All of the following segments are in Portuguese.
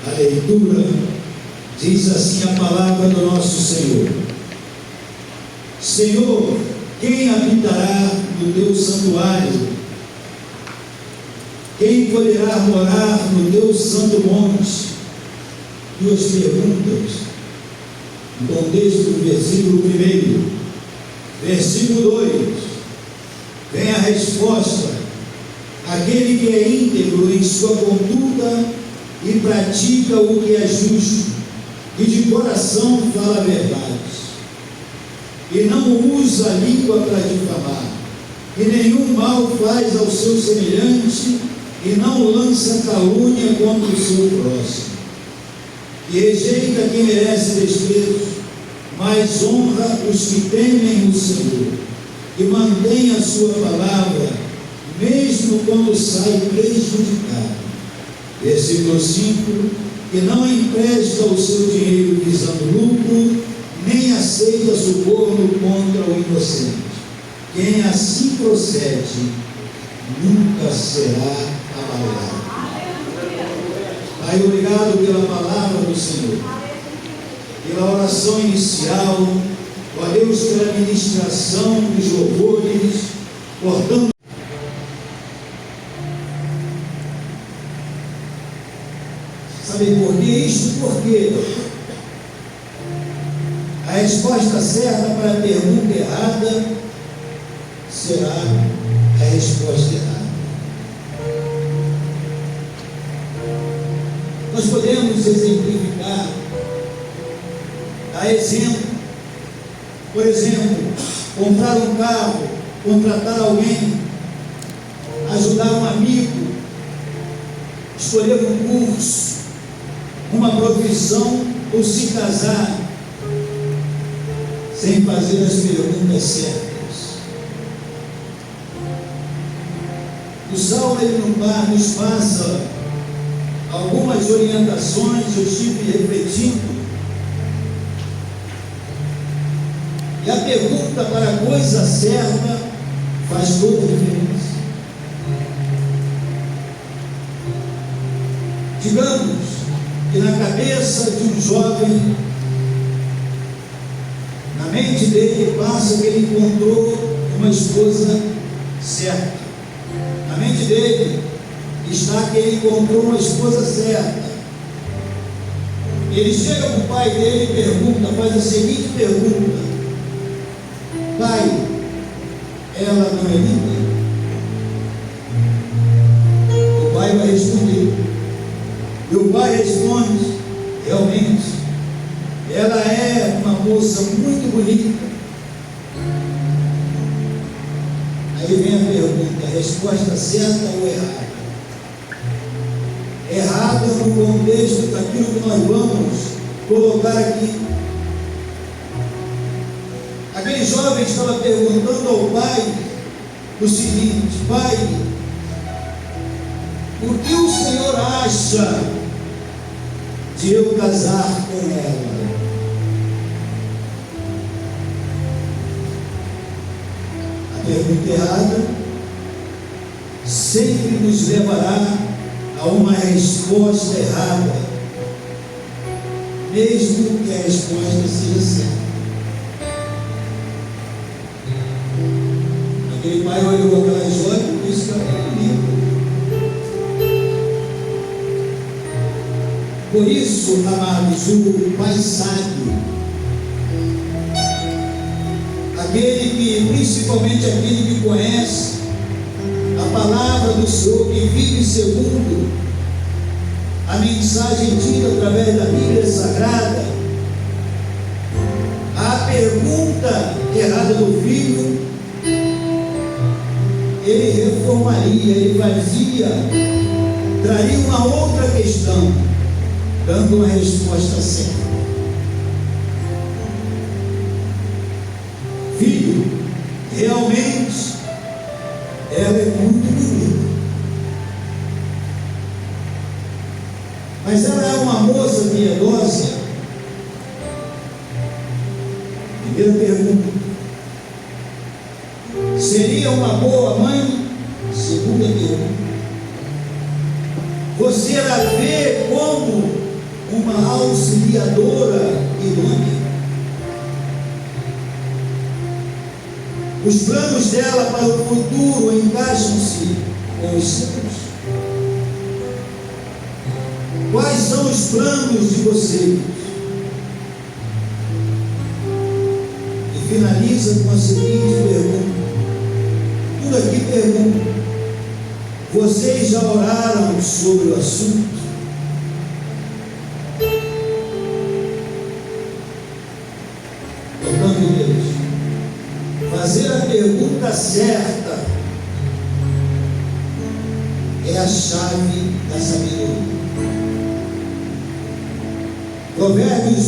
A leitura diz assim a palavra do nosso Senhor: Senhor, quem habitará no teu santuário? Quem poderá morar no teu santo monte? Duas perguntas no contexto do versículo 1. Versículo 2, vem a resposta: aquele que é íntegro em sua conduta e pratica o que é justo, e de coração fala a verdade, e não usa a língua para difamar, e nenhum mal faz ao seu semelhante, e não lança calúnia contra o seu próximo, e rejeita quem merece desprezo, mas honra os que temem o Senhor, e mantém a sua palavra, mesmo quando sai prejudicado. Versículo 5, que não empresta o seu dinheiro visando lucro, nem aceita suborno contra o inocente. Quem assim procede, nunca será abalado. Pai, obrigado pela palavra do Senhor, pela oração inicial, ó Deus, pela ministração dos louvores, portanto, sabe por que isso? Porque a resposta certa para a pergunta errada será a resposta errada. Nós podemos exemplificar, dar exemplo, por exemplo, comprar um carro, contratar alguém, ajudar um amigo, escolher um curso, uma profissão ou se casar, sem fazer as perguntas certas. O Saulo nos passa algumas orientações, eu estive refletindo, e a pergunta para a coisa certa faz toda a diferença. Digamos que na cabeça de um jovem, na mente dele passa que ele encontrou uma esposa certa. Na mente dele está que ele encontrou uma esposa certa. Ele chega para o pai dele e pergunta, faz a seguinte pergunta: pai, ela não é linda? O pai vai responder. E o pai responde: realmente, ela é uma moça muito bonita. Aí vem a pergunta: a resposta certa ou errada? Errada no contexto daquilo que nós vamos colocar aqui. Aquele jovem estava perguntando ao pai o seguinte: pai, o que o Senhor acha de eu casar com ela? A pergunta errada sempre nos levará a uma resposta errada, mesmo que a resposta seja certa. Aquele pai olhou aquela joia e disse que ela era linda. Por isso, amados, o pai sábio, aquele que, principalmente aquele que conhece a palavra do Senhor, que vive segundo a mensagem dita através da Bíblia Sagrada, a pergunta errada do filho, ele reformaria, ele fazia, traria uma outra questão, dando uma resposta certa. Filho, realmente ela é muito bonita, mas ela é uma moça piedosa? Primeira pergunta. Seria uma boa mãe? Segunda pergunta. Você a vê como auxiliadora idônea. Os planos dela para o futuro encaixam-se com os seus. Quais são os planos de vocês? E finaliza com a seguinte pergunta. Por aqui pergunta: vocês já oraram sobre o assunto? Portanto, Deus, fazer a pergunta certa é a chave da sabedoria. Provérbios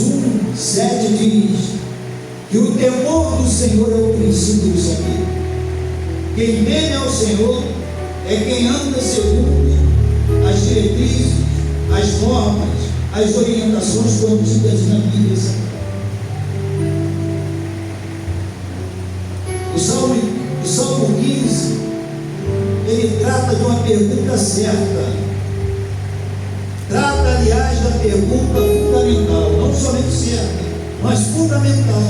1:7 diz que o temor do Senhor é o princípio do saber. Quem teme ao Senhor é quem anda segundo as diretrizes, as normas, as orientações contidas na Bíblia Sagrada. O Salmo 15, ele trata de uma pergunta certa. Trata, aliás, da pergunta fundamental, não somente certa, mas fundamental.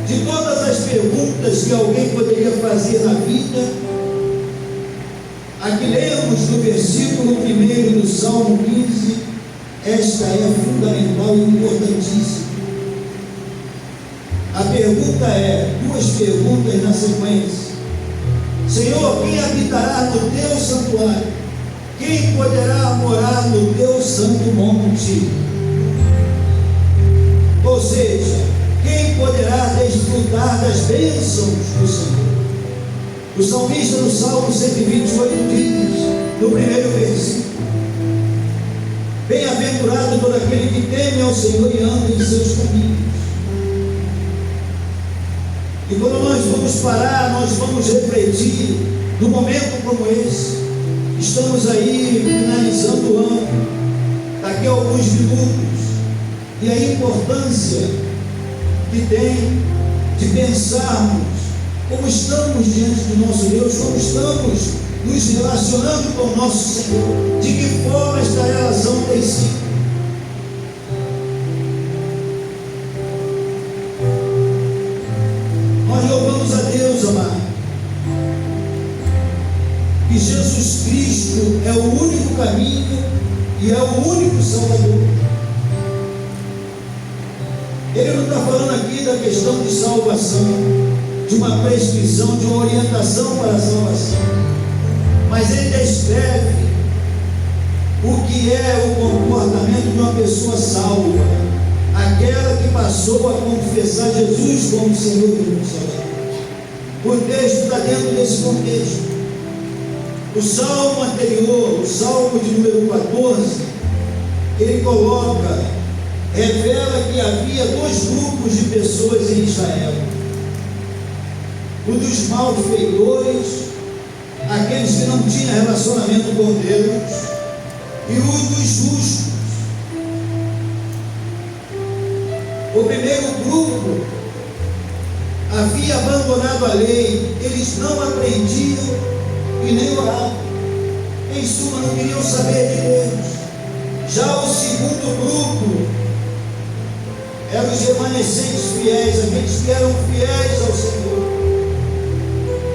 De todas as perguntas que alguém poderia fazer na vida, a que lemos no versículo 1 do Salmo 15, esta é fundamental e importantíssima. A pergunta é, duas perguntas na sequência: Senhor, quem habitará no teu santuário? Quem poderá morar no teu santo monte? Ou seja, quem poderá desfrutar das bênçãos do Senhor? O salmista no Salmo 128 diz, no primeiro versículo: bem-aventurado todo aquele que teme ao Senhor e anda em seus caminhos. E quando nós vamos parar, nós vamos refletir num momento como esse. Estamos aí finalizando o ano, daqui a alguns minutos, e a importância que tem de pensarmos como estamos diante do nosso Deus, como estamos nos relacionando com o nosso Senhor, de que forma esta relação tem sido. Nós louvamos a Deus, amado, que Jesus Cristo é o único caminho e é o único Salvador. Ele não está falando aqui da questão de salvação, de uma prescrição, de uma orientação para a salvação, mas ele descreve o que é o comportamento de uma pessoa salva, aquela que passou a confessar Jesus como Senhor e Salvador. O texto está dentro desse contexto. O salmo anterior, o salmo de número 14, ele coloca, revela que havia dois grupos de pessoas em Israel: o dos malfeitores, aqueles que não tinham relacionamento com Deus, e o dos justos. O primeiro grupo havia abandonado a lei, eles não aprendiam e nem oravam, em suma não queriam saber de Deus. Já o segundo grupo eram os remanescentes fiéis, aqueles que eram fiéis ao Senhor,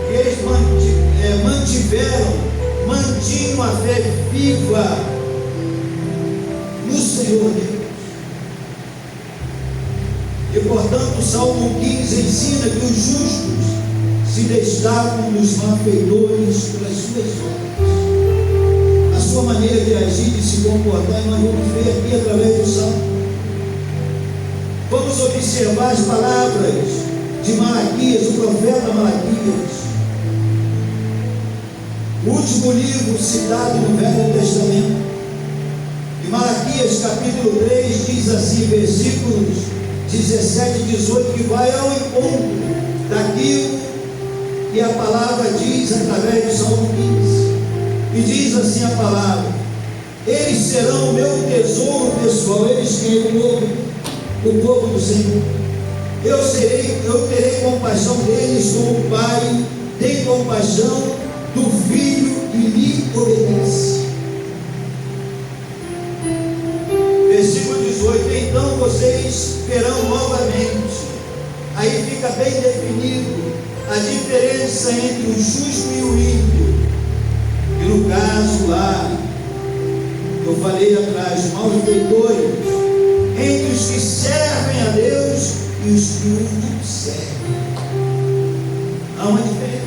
e eles mantinham a fé viva no Senhor Deus. E portanto o Salmo 15 ensina que os justos se destacam dos malfeitores pelas suas obras, a sua maneira de agir, de se comportar. E nós vamos ver aqui através do Salmo. Vamos observar as palavras de Malaquias, o profeta Malaquias, o último livro citado no Velho Testamento. E Malaquias capítulo 3 diz assim, versículos 17 e 18, que vai ao encontro daquilo que a palavra diz através do Salmo 15. E diz assim a palavra: eles serão o meu tesouro pessoal. Eles quem? O povo do Senhor. Eu terei compaixão deles como o pai tem compaixão do filho que lhe obedece. então vocês verão novamente. Aí fica bem definido a diferença entre o justo e o ímpio. E no caso lá, eu falei atrás, malfeitores, entre os que servem a Deus e os que o não servem. Há uma diferença.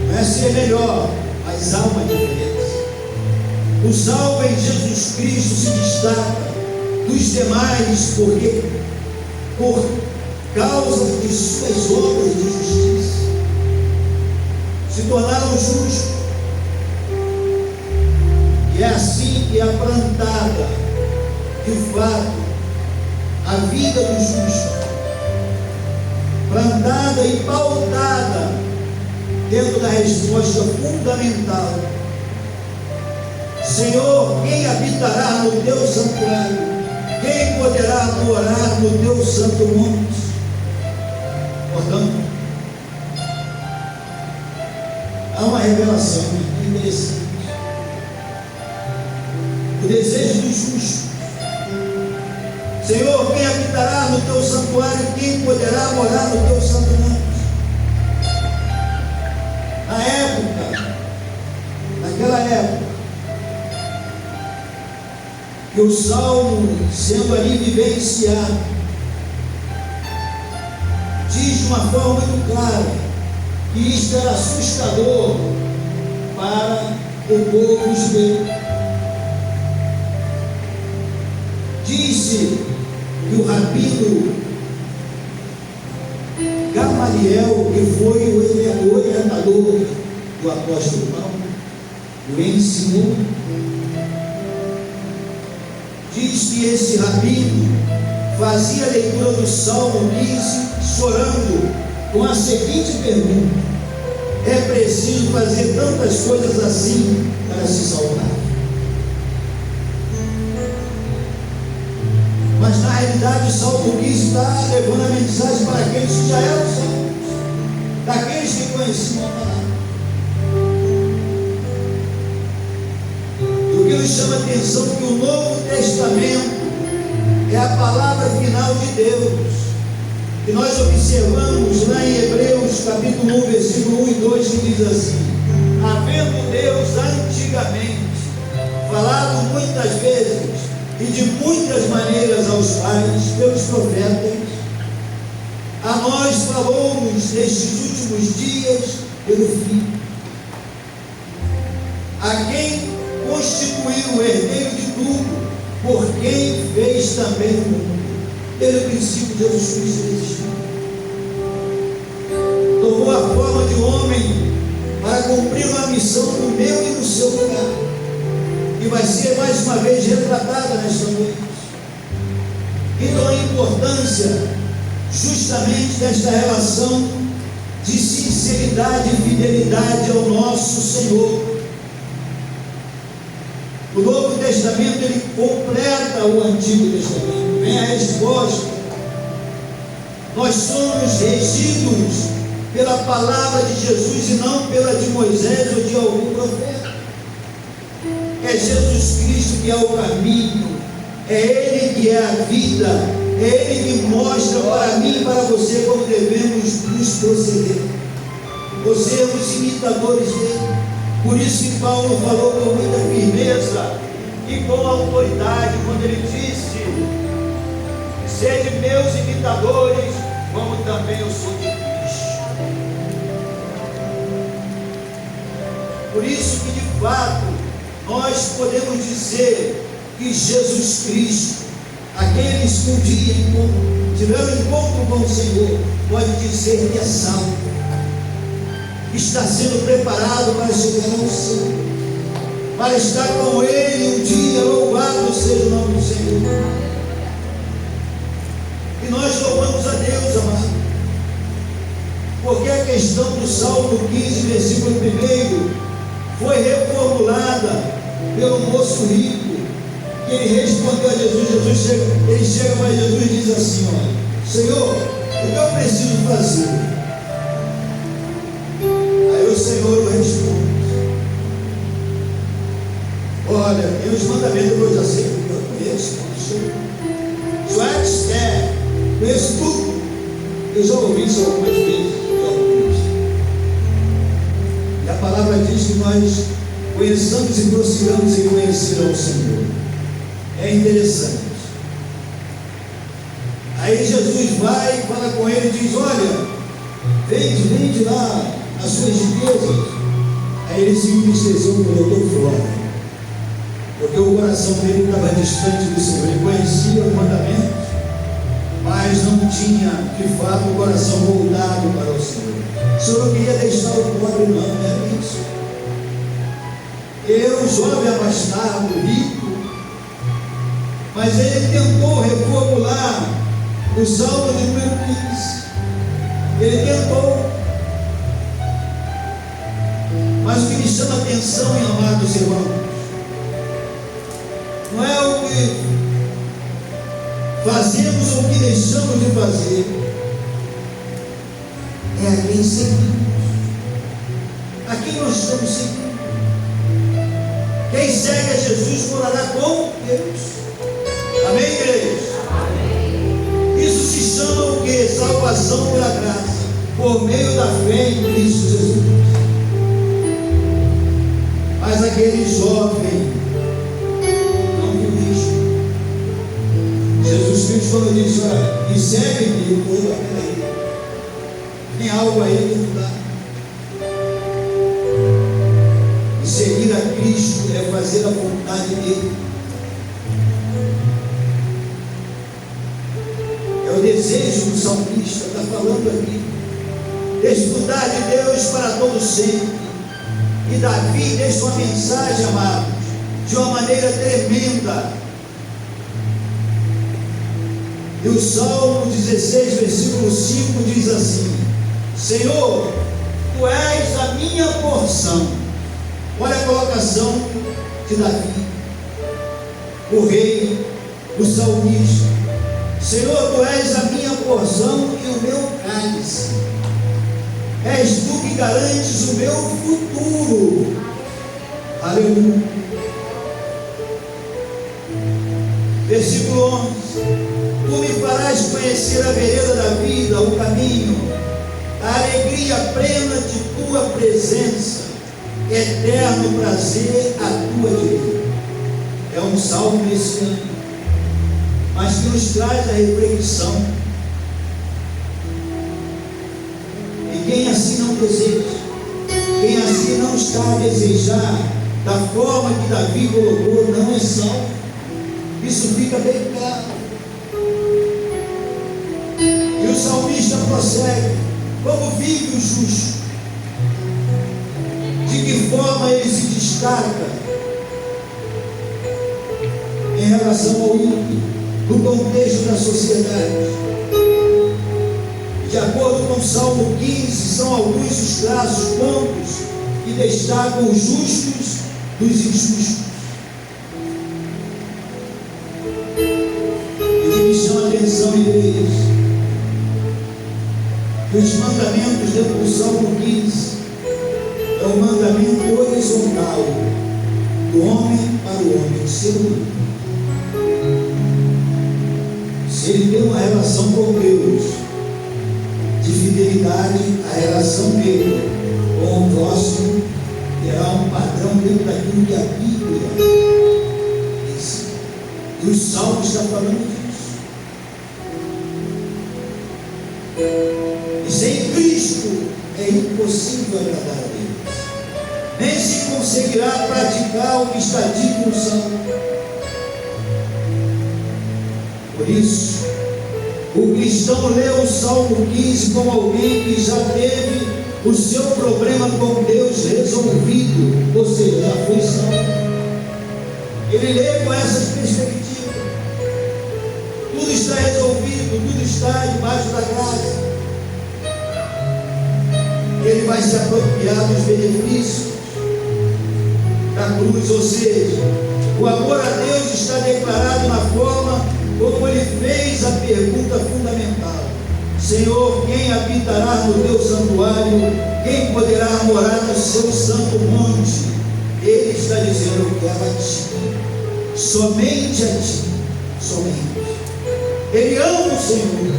Não é ser melhor, mas há uma diferença. O salvo em Jesus Cristo se destaca dos demais porque por causa de suas obras de justiça se tornaram justos. E é assim que é plantada, de fato, a vida do justo, plantada e pautada dentro da resposta fundamental: Senhor, quem habitará no teu santuário? Quem poderá morar no teu santo monte? Portanto, há uma revelação interessante. O desejo do justo: Senhor, quem habitará no teu santuário? Quem poderá morar no teu santo monte? Na época, naquela época, que o salmo, sendo ali vivenciado, diz de uma forma muito clara que isto era assustador para o povo judeu. Disse que o rabino Gamaliel, que foi o orientador do apóstolo Paulo, o ensinou. Diz que esse rabino fazia a leitura do Salmo 15 chorando com a seguinte pergunta: é preciso fazer tantas coisas assim para se salvar? Mas na realidade o Salmo 15 está levando a mensagem para aqueles que já eram salvos, daqueles que conheciam a palavra. O que nos chama a atenção é que o Novo Testamento é a palavra final de Deus. E nós observamos lá em Hebreus capítulo 1, versículo 1 e 2, que diz assim: havendo Deus antigamente falado muitas vezes e de muitas maneiras aos pais pelos profetas, a nós falou-nos nestes últimos dias pelo Filho, a quem constituiu o herdeiro de tudo, por quem fez também o mundo. Desde o princípio Jesus Cristo existiu, tomou a forma de homem para cumprir uma missão no meu e no seu lugar, e vai ser mais uma vez retratada nesta noite. Então a importância justamente desta relação de sinceridade e fidelidade ao nosso Senhor. O Novo Testamento, ele completa o Antigo Testamento. Vem a resposta: nós somos regidos pela palavra de Jesus e não pela de Moisés ou de algum profeta. É Jesus Cristo que é o caminho, é Ele que é a vida, é Ele que mostra para mim e para você como devemos nos proceder, ou sermos imitadores dele. Por isso que Paulo falou com muita firmeza e com autoridade, quando ele disse: sede meus imitadores, como também eu sou de Cristo. Por isso que de fato nós podemos dizer que Jesus Cristo, aqueles que um dia tiveram encontro com o Senhor, pode dizer que é salvo, está sendo preparado para chegar ao céu, para estar com Ele um dia. Louvado seja o nome do Senhor. E nós louvamos a Deus, amado, porque a questão do Salmo 15, versículo 1, foi reformulada pelo moço rico, que ele respondeu a Jesus. Ele chega para Jesus e diz assim: olha, Senhor, o que eu preciso fazer? Aí o Senhor o responde: Olha, tem os mandamentos, eu já sei, eu conheço, conheço tudo. Eu já ouvi isso algumas vezes, e a palavra diz que nós conheçamos e prossigamos em conhecer ao Senhor. É interessante. Aí Jesus vai e fala com ele e diz: olha, vende lá as suas riquezas. Aí ele se entristeceu e falou: eu estou fora. Porque o coração dele estava distante do Senhor. Ele conhecia os mandamentos, mas não tinha de fato o coração voltado para o Senhor. O Senhor não queria deixar o pobre, não era isso. Eu, jovem abastado, rico, mas ele tentou reformular o Salmo de número 15. Ele tentou. Mas o que me chama a atenção, amados irmãos, não é o que fazemos ou o que deixamos de fazer, é a quem seguimos, a quem nós estamos seguindo. Quem segue a Jesus morará com Deus. Amém, igreja? Amém. Isso se chama o que? Salvação pela graça, por meio da fé em Cristo Jesus. Mas aquele jovem não viu isso. Jesus Cristo falou disso: olha, me segue-me. Eu vou, peraí, tem algo aí que não dá. E seguir a Cristo é fazer a vontade dele. É o desejo do salmista, está falando aqui. Desfrutar de Deus para todo sempre. E Davi deixa uma mensagem, amados, de uma maneira tremenda. E o Salmo 16, versículo 5 diz assim: Senhor, Tu és a minha porção. Olha a colocação de Davi, o rei, o salmista. Senhor, Tu és a minha porção e o meu cálice. És Tu que garantes o meu futuro. Aleluia. Versículo 11: Tu me farás conhecer a vereda da vida, o caminho, a alegria plena de Tua presença, eterno prazer à Tua direita. É um salmo messiânico, mas que nos traz a reflexão. E quem assim não deseja, quem assim não está a desejar da forma que Davi colocou, não é salvo. Isso fica bem claro. E o salmista prossegue: como vive o justo? De que forma ele se destaca em relação ao ímpio, no contexto da sociedade? De acordo com o Salmo 15, são alguns os traços, pontos que destacam os justos dos injustos. E que me chama a atenção, igreja, que os mandamentos dentro do Salmo 15 é o mandamento horizontal do homem para o homem, do ser humano. Se ele tem uma relação com Deus de fidelidade, a relação dele com o próximo terá um padrão dentro daquilo que a Bíblia diz. E o Salmo está falando disso. E sem Cristo é impossível agradar a Deus. Nem se conseguirá praticar o que está dito no Salmo. Por isso, o cristão lê o Salmo 15 como alguém que já teve o seu problema com Deus resolvido, ou seja, já foi salvo. Ele lê com essas perspectivas. Tudo está resolvido, tudo está debaixo da graça. Ele vai se apropriar dos benefícios da cruz, ou seja, o amor a Deus está declarado na forma como ele fez a pergunta fundamental: Senhor, quem habitará no teu santuário? Quem poderá morar no seu santo monte? Ele está dizendo: eu quero a ti. somente a Ti, somente. Ele ama o Senhor,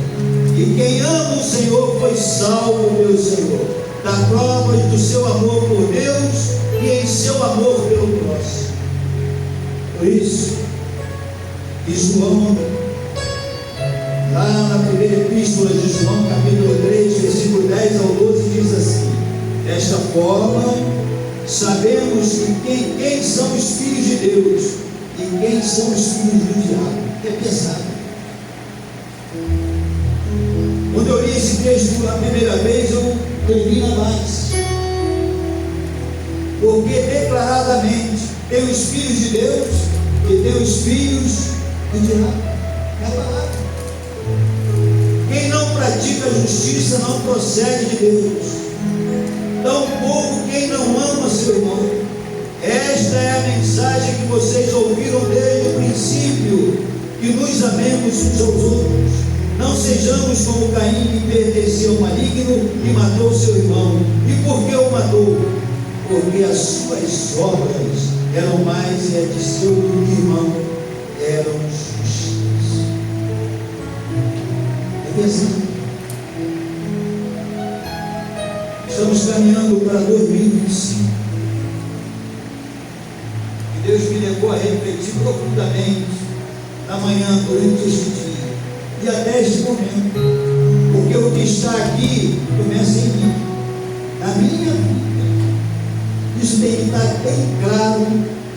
e quem ama o Senhor foi salvo, meu Senhor, da prova do seu amor por Deus e em seu amor pelo próximo. Por isso, e João, lá na primeira epístola de João, capítulo 3, versículo 10 ao 12, diz assim: desta forma, sabemos que quem são os filhos de Deus e quem são os filhos do diabo. É pesado. Quando eu li esse texto a primeira vez, eu tremi na base, porque declaradamente tem os filhos de Deus e tem os filhos do diabo. É a palavra. Quem não pratica a justiça não procede de Deus, tampouco quem não ama seu irmão. Esta é a mensagem que vocês ouviram desde o princípio, que nos amemos uns aos outros. Não sejamos como Caim, que pertencia ao maligno e matou seu irmão. E por que o matou? Porque as suas obras eram mais e a de seu irmão eram justas. É pesado. Estamos caminhando para 2025. E Deus me levou a refletir profundamente na manhã, durante este dia e até este momento, porque o que está aqui começa em mim, na minha vida. Isso tem que estar bem claro,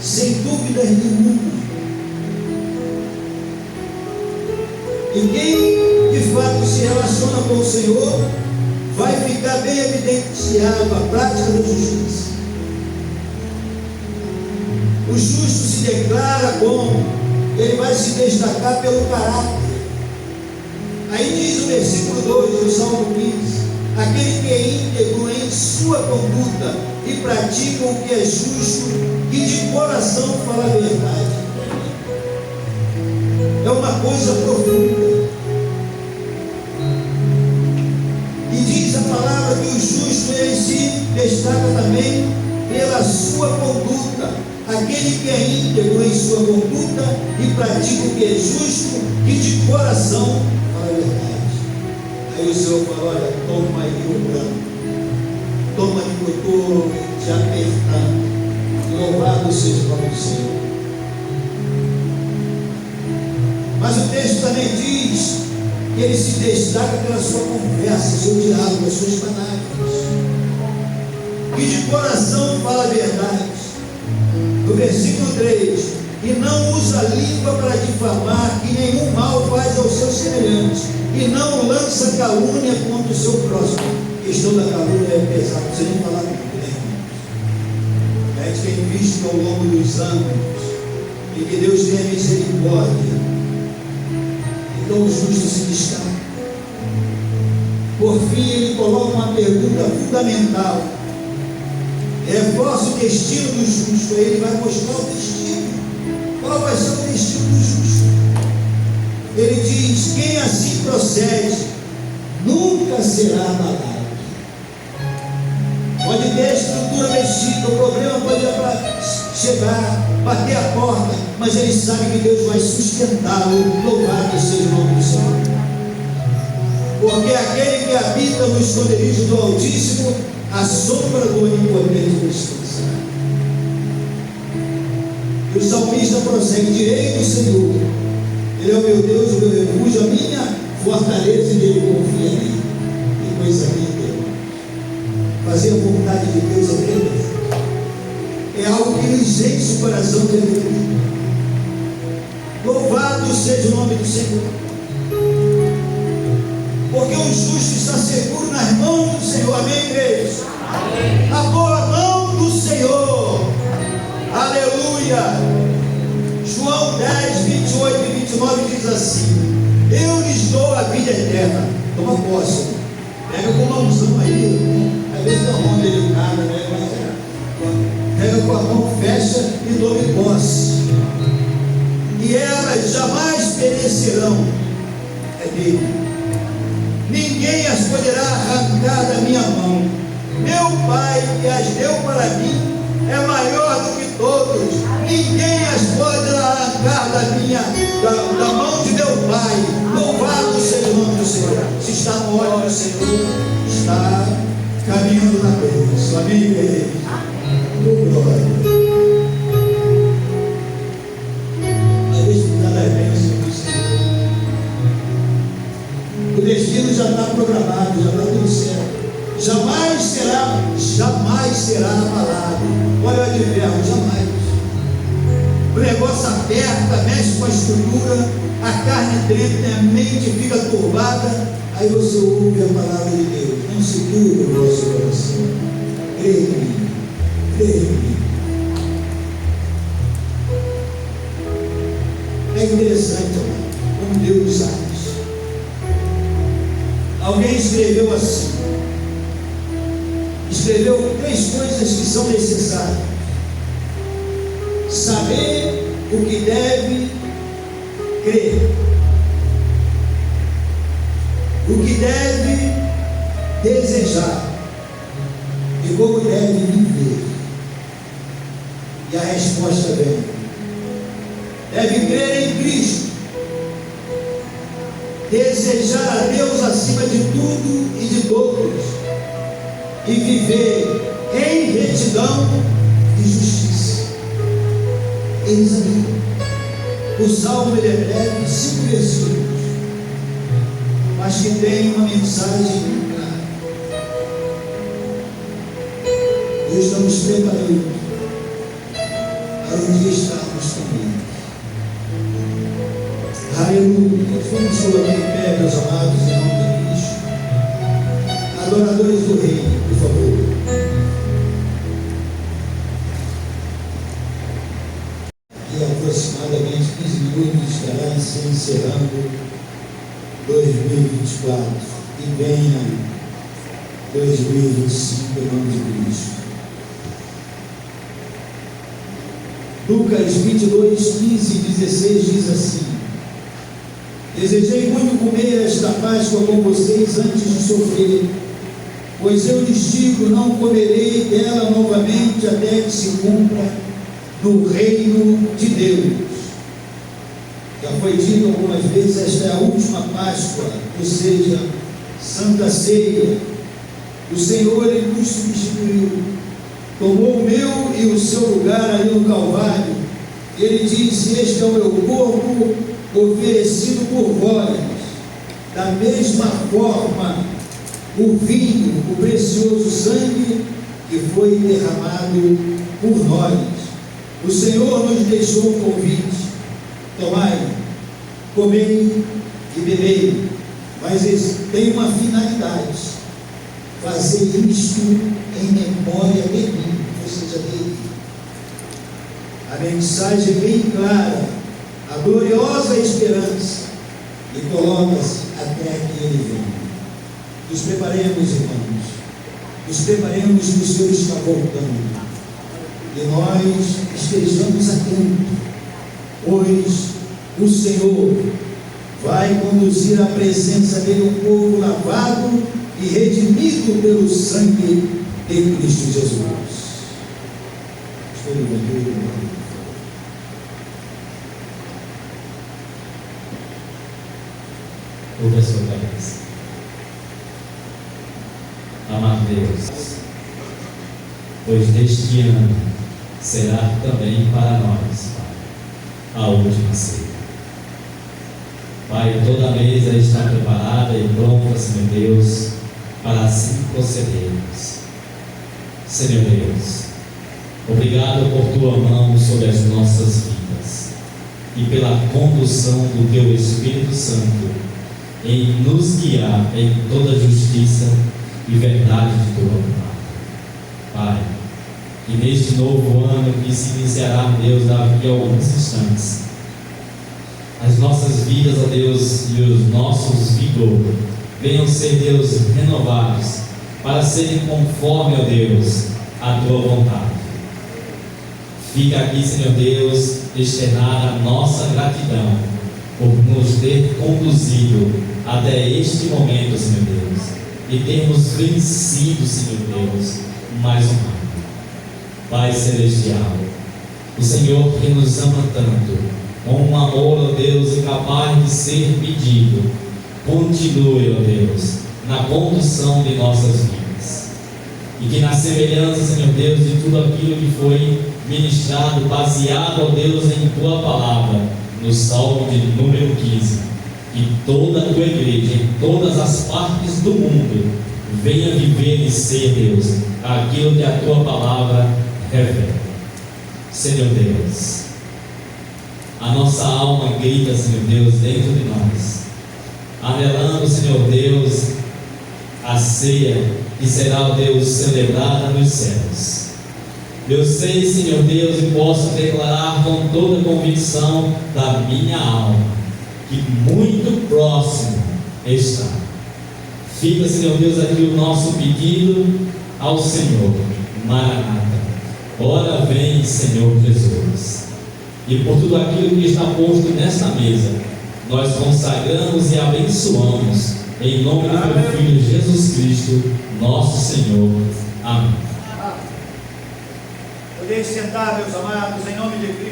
sem dúvidas nenhuma. E quem de fato se relaciona com o Senhor vai ficar bem evidenciado a prática da justiça. O justo se declara como? Ele vai se destacar pelo caráter. Aí diz o versículo 2 do Salmo 15: aquele que é íntegro em sua conduta e pratica o que é justo e de coração fala a verdade. É uma coisa profunda. E diz a palavra que o justo ele se destaca também pela sua conduta. Aquele que é íntegro em sua conduta e pratica o que é justo e de coração fala a verdade. Aí o Senhor falou: olha, toma aí o branco, toma aí que eu estou te apertando. Louvado seja o nome do Senhor. Mas o texto também diz que ele se destaca pela sua conversa, seu diálogo, as suas palavras, e de coração fala a verdade. No versículo 3: e não usa a língua para difamar, que nenhum mal faz aos seus semelhantes, e não lança calúnia contra o seu próximo. A questão da calúnia é pesada, não precisa nem falar muito, né, irmãos? A gente tem visto que ao longo dos anos, e que Deus tenha misericórdia, então o justo se destaca. Por fim, ele coloca uma pergunta fundamental: é vosso destino do justo? Aí ele vai mostrar o destino. Qual vai ser o destino do justo? Ele diz: quem assim procede nunca será abalado. Pode ter a estrutura mexida, o problema pode chegar, bater a porta, mas ele sabe que Deus vai sustentá-lo. Louvado seja o nome do Senhor. Porque aquele que habita no esconderijo do Altíssimo, a sombra do Onipotente descansará. E o salmista prossegue: direi do Senhor, Ele é o meu Deus, o meu refúgio, a minha fortaleza, e nele confia em mim. Que coisa linda, irmão. Fazer a vontade de Deus é beleza. É algo que nos enche o coração de alegria. Louvado seja o nome do Senhor. Porque o justo está seguro nas mãos do Senhor. Amém, igreja? Amém. A boa mão do Senhor. Aleluia. João 10, 28 e 29 diz assim: eu lhes dou a vida eterna. Toma posse. Pega com uma unção aí. Às vezes é uma mão delicada, né? Mas pega com a mão, fecha e tome posse. E elas jamais perecerão. É dele. Ninguém as poderá arrancar da minha mão. Meu Pai que as deu para mim é maior do que todos. Ninguém as poderá arrancar da mão de meu Pai. Louvado seja o nome do Senhor. Se está no óleo do Senhor, está caminhando na bênção. Amém, igreja? Glória. A desfrutar da bênção do Senhor. O destino já está programado, já está tudo certo. Jamais será abalado. Olha o advérbio, jamais. O negócio aperta, mexe com a estrutura, a carne treme, a mente fica turbada. Aí você ouve a palavra de Deus. Não se turbe o vosso coração. Creia em mim. Creia em mim. É interessante, como Deus age. Alguém escreveu assim. Escreveu 3 coisas que são necessárias: saber o que deve crer, o que deve desejar e como deve viver. E a resposta vem: deve crer em Cristo, desejar a Deus acima de tudo e de todos, e viver em retidão e justiça. Eis aqui. O salmo ele é breve, 5 versículos, mas que tem uma mensagem muito clara. Nós estamos preparando para um dia estarmos com Ele. Aleluia. Vamos colocar em pé, meus amados irmãos da Cristo. Adoradores do Reino, por favor. E aproximadamente 15 minutos estará se encerrando 2024 e venha 2025 em nome de Cristo. Lucas 22, 15 e 16 diz assim: desejei muito comer esta Páscoa com vocês antes de sofrer, pois eu lhes digo, não comerei dela novamente até que se cumpra no reino de Deus. Já foi dito algumas vezes, esta é a última Páscoa, ou seja, Santa Ceia. O Senhor ele nos substituiu, tomou o meu e o seu lugar ali no Calvário. Ele disse: este é o meu corpo oferecido por vós. Da mesma forma, o vinho, o precioso sangue que foi derramado por nós. O Senhor nos deixou um convite: tomai, comei e bebei, mas tem uma finalidade: fazer isto em memória de mim, ou seja, dele. A mensagem é bem clara, a gloriosa esperança, e coloca-se até que Ele venha. Nos preparemos, irmãos, nos preparemos que o Senhor está voltando, e nós estejamos atentos, pois o Senhor vai conduzir à presença dele um povo lavado e redimido pelo sangue de Cristo Jesus. Estou levantando. Curva a sua cabeça. Amado Deus, pois deste ano será também para nós, Pai, a última ceia. Pai, toda a mesa está preparada e pronta, Senhor Deus, para assim procedermos. Senhor Deus, obrigado por Tua mão sobre as nossas vidas e pela condução do Teu Espírito Santo em nos guiar em toda justiça e verdade de Tua palavra. Pai, que neste novo ano que se iniciará, Deus, daqui a alguns instantes, as nossas vidas, ó Deus, e os nossos vigor venham ser, Deus, renovados para serem conforme, ó Deus, a Tua vontade. Fica aqui, Senhor Deus, externada a nossa gratidão por nos ter conduzido até este momento, Senhor Deus, e termos vencido, Senhor Deus, mais um ano. Pai Celestial, o Senhor que nos ama tanto, com um amor, ó Deus, incapaz de ser medido, continue, ó Deus, na condução de nossas vidas. E que na semelhança, Senhor Deus, de tudo aquilo que foi ministrado, baseado, ó Deus, em Tua Palavra, no Salmo de número 15, que toda a Tua igreja, em todas as partes do mundo, venha viver e ser, Deus, aquilo que a Tua Palavra revela. Senhor Deus, a nossa alma grita, Senhor Deus, dentro de nós, anelando, Senhor Deus, a ceia que será, ó Deus, celebrada nos céus. Eu sei, Senhor Deus, e posso declarar com toda a convicção da minha alma, que muito próximo está. Fica, Senhor Deus, aqui o nosso pedido ao Senhor. Maranata, ora vem, Senhor Jesus. E por tudo aquilo que está posto nesta mesa, nós consagramos e abençoamos, em nome do Teu Filho Jesus Cristo, nosso Senhor. Amém. Podeis sentar, meus amados, em nome de Cristo.